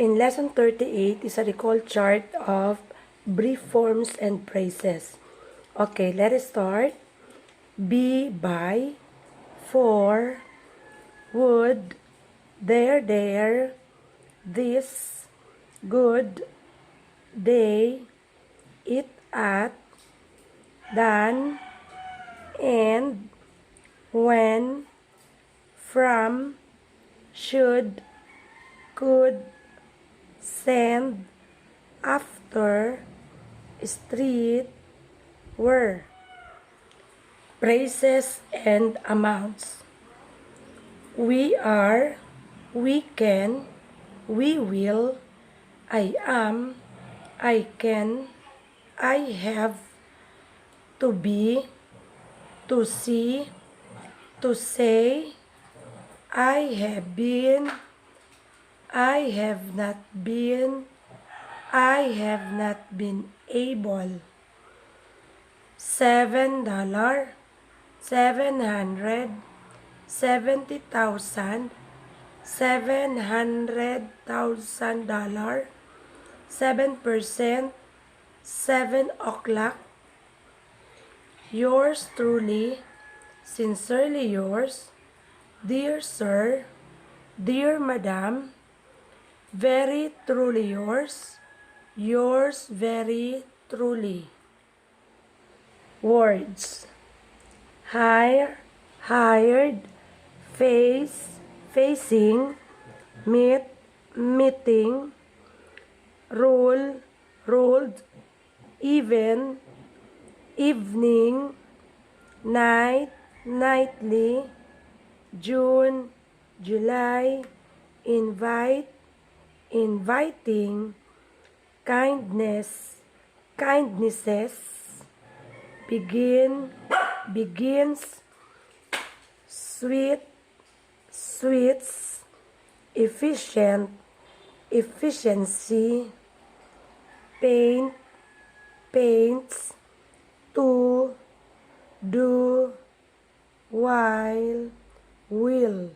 In lesson 38 is a recall chart of brief forms and phrases. Okay, let us start. Be, by, for, would, there, this, good, they, it at, done, and, when, from, should, could, send, after, street, were. Phrases and amounts. We are, we can, we will, I am, I can, I have, to be, to see, to say, I have been, I have not been, I have not been able. $7, 700, 70,000, $700,000, 7%, 7 o'clock. Yours truly, sincerely yours, dear sir, dear madam, very truly yours, yours very truly. Words. Hire, hired, face, facing, meet, meeting, rule, ruled, even, evening, night, nightly, June, July, invite, inviting, kindness, kindnesses, begin, begins, sweet, sweets, efficient, efficiency, paint, paints, to, do, while, will.